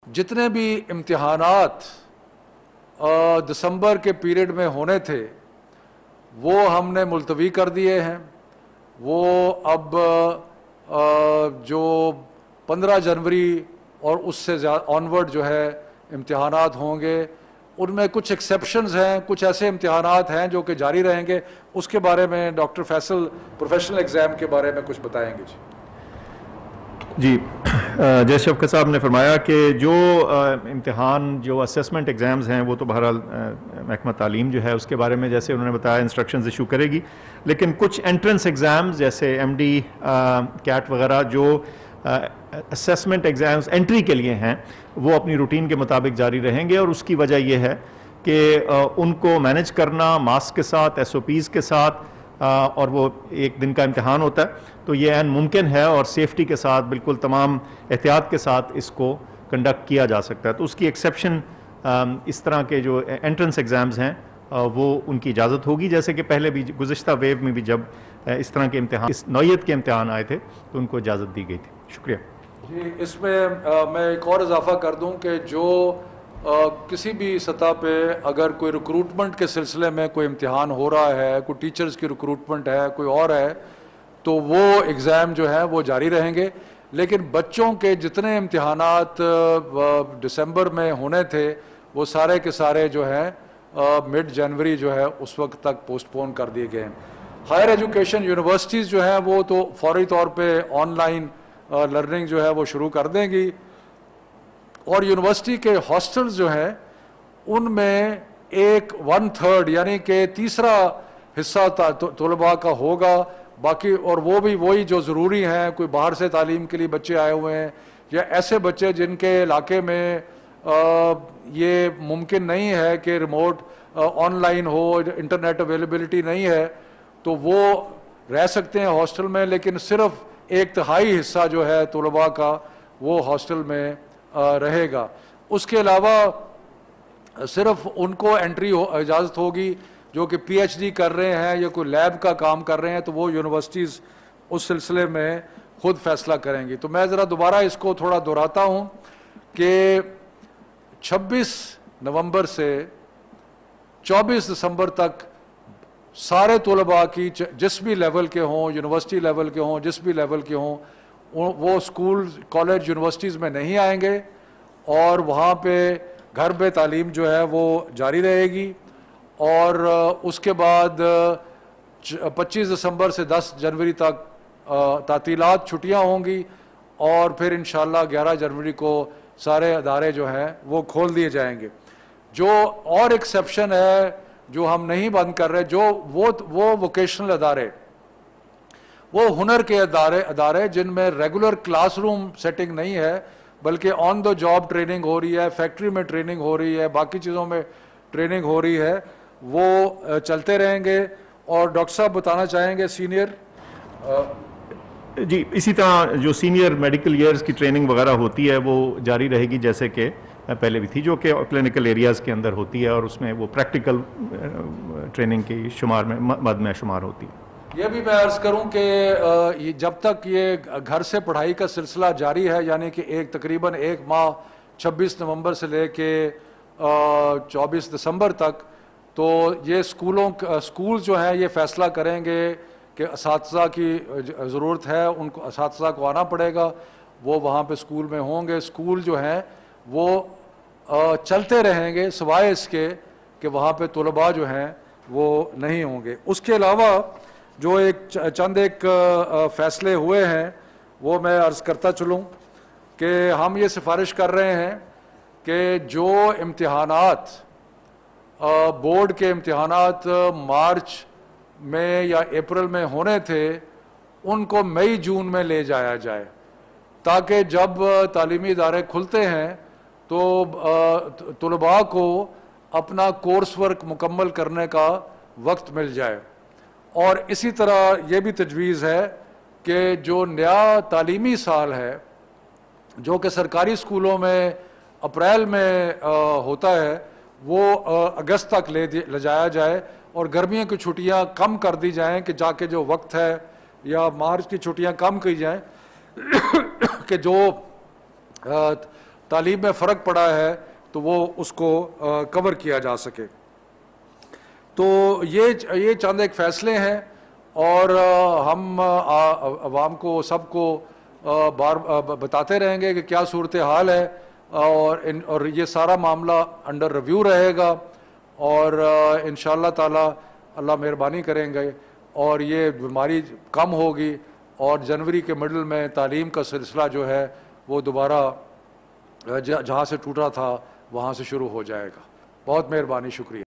جتنے بھی امتحانات دسمبر کے پیریڈ میں ہونے تھے وہ ہم نے ملتوی کر دیے ہیں. وہ اب جو 15 جنوری اور اس سے آنورڈ جو ہے امتحانات ہوں گے. ان میں کچھ ایکسیپشنز ہیں, کچھ ایسے امتحانات ہیں جو کہ جاری رہیں گے. اس کے بارے میں ڈاکٹر فیصل پروفیشنل ایگزام کے بارے میں کچھ بتائیں گے. جی جیسے شفقت صاحب نے فرمایا کہ جو امتحان جو اسیسمنٹ ایگزامز ہیں وہ تو بہرحال محکمہ تعلیم جو ہے اس کے بارے میں جیسے انہوں نے بتایا انسٹرکشنز ایشو کرے گی. لیکن کچھ انٹرنس ایگزامز جیسے ایم ڈی کیٹ وغیرہ جو اسیسمنٹ ایگزامز انٹری کے لیے ہیں وہ اپنی روٹین کے مطابق جاری رہیں گے. اور اس کی وجہ یہ ہے کہ ان کو مینج کرنا ماسک کے ساتھ, ایس او پیز کے ساتھ, اور وہ ایک دن کا امتحان ہوتا ہے تو یہ عین ممکن ہے اور سیفٹی کے ساتھ بالکل تمام احتیاط کے ساتھ اس کو کنڈکٹ کیا جا سکتا ہے. تو اس کی ایکسیپشن اس طرح کے جو انٹرنس ایگزامز ہیں وہ ان کی اجازت ہوگی, جیسے کہ پہلے بھی گزشتہ ویو میں بھی جب اس طرح کے امتحان اس نوعیت کے امتحان آئے تھے تو ان کو اجازت دی گئی تھی. شکریہ. جی اس میں میں ایک اور اضافہ کر دوں کہ جو کسی بھی سطح پہ اگر کوئی ریکروٹمنٹ کے سلسلے میں کوئی امتحان ہو رہا ہے, کوئی ٹیچرز کی ریکروٹمنٹ ہے, کوئی اور ہے, تو وہ ایگزام جو ہے وہ جاری رہیں گے. لیکن بچوں کے جتنے امتحانات دسمبر میں ہونے تھے وہ سارے کے سارے جو ہیں مڈ جنوری جو ہے اس وقت تک پوسٹ پون کر دیے گئے ہیں. ہائر ایجوکیشن یونیورسٹیز جو ہیں وہ تو فوری طور پہ آن لائن لرننگ جو ہے وہ شروع کر دیں گی. اور یونیورسٹی کے ہاسٹلز جو ہیں ان میں 1/3 یعنی کہ تیسرا حصہ طلباء کا ہوگا. باقی اور وہ بھی وہی جو ضروری ہیں, کوئی باہر سے تعلیم کے لیے بچے آئے ہوئے ہیں یا ایسے بچے جن کے علاقے میں یہ ممکن نہیں ہے کہ remote on line who, internet availability نہیں ہے, تو وہ رہ سکتے ہیں ہاسٹل میں. لیکن صرف 1/3 حصہ جو ہے طلباء کا وہ ہاسٹل میں رہے گا. اس کے علاوہ صرف ان کو انٹری اجازت ہوگی جو کہ پی ایچ ڈی کر رہے ہیں یا کوئی لیب کا کام کر رہے ہیں, تو وہ یونیورسٹیز اس سلسلے میں خود فیصلہ کریں گی. تو میں ذرا دوبارہ اس کو تھوڑا دہراتا ہوں کہ 26 نومبر سے 24 دسمبر تک سارے طلباء کی جس بھی لیول کے ہوں, یونیورسٹی لیول کے ہوں, جس بھی لیول کے ہوں, وہ اسکول کالج یونیورسٹیز میں نہیں آئیں گے اور وہاں پہ گھر پہ تعلیم جو ہے وہ جاری رہے گی. اور اس کے بعد 25 دسمبر سے 10 جنوری تک تعطیلات چھٹیاں ہوں گی اور پھر انشاءاللہ 11 جنوری کو سارے ادارے جو ہیں وہ کھول دیے جائیں گے. جو اور ایکسیپشن ہے جو ہم نہیں بند کر رہے, جو وہ ووکیشنل ادارے, وہ ہنر کے ادارے جن میں ریگولر کلاس روم سیٹنگ نہیں ہے بلکہ آن دا جاب ٹریننگ ہو رہی ہے, فیکٹری میں ٹریننگ ہو رہی ہے, باقی چیزوں میں ٹریننگ ہو رہی ہے, وہ چلتے رہیں گے. اور ڈاکٹر صاحب بتانا چاہیں گے سینئر. جی اسی طرح جو سینئر میڈیکل ایئرز کی ٹریننگ وغیرہ ہوتی ہے وہ جاری رہے گی جیسے کہ پہلے بھی تھی, جو کہ کلینکل ایریاز کے اندر ہوتی ہے اور اس میں وہ پریکٹیکل ٹریننگ کی شمار میں مد میں شمار ہوتی ہے. یہ بھی میں عرض کروں کہ جب تک یہ گھر سے پڑھائی کا سلسلہ جاری ہے, یعنی کہ تقریباً 1 ماہ 26 نومبر سے لے کے 24 دسمبر تک, تو یہ اسکول جو ہیں یہ فیصلہ کریں گے کہ اساتذہ کی ضرورت ہے, ان کو اساتذہ کو آنا پڑے گا, وہ وہاں پہ اسکول میں ہوں گے. اسکول جو ہیں وہ چلتے رہیں گے سوائے اس کے کہ وہاں پہ طلباء جو ہیں وہ نہیں ہوں گے. اس کے علاوہ جو چند فیصلے ہوئے ہیں وہ میں عرض کرتا چلوں کہ ہم یہ سفارش کر رہے ہیں کہ جو امتحانات بورڈ کے امتحانات مارچ میں یا اپریل میں ہونے تھے ان کو مئی جون میں لے جایا جائے, تاکہ جب تعلیمی ادارے کھلتے ہیں تو طلباء کو اپنا کورس ورک مکمل کرنے کا وقت مل جائے. اور اسی طرح یہ بھی تجویز ہے کہ جو نیا تعلیمی سال ہے جو کہ سرکاری اسکولوں میں اپریل میں ہوتا ہے وہ اگست تک لے جایا جائے اور گرمیوں کی چھٹیاں کم کر دی جائیں کہ جا کے جو وقت ہے, یا مارچ کی چھٹیاں کم کی جائیں کہ جو تعلیم میں فرق پڑا ہے تو وہ اس کو کور کیا جا سکے. تو یہ چند ایک فیصلے ہیں اور ہم عوام کو سب کو بار بتاتے رہیں گے کہ کیا صورتحال ہے اور یہ سارا معاملہ انڈر ریویو رہے گا اور انشاءاللہ تعالی اللہ مہربانی کریں گے اور یہ بیماری کم ہوگی اور جنوری کے مڈل میں تعلیم کا سلسلہ جو ہے وہ دوبارہ جہاں سے ٹوٹا تھا وہاں سے شروع ہو جائے گا. بہت مہربانی، شکریہ.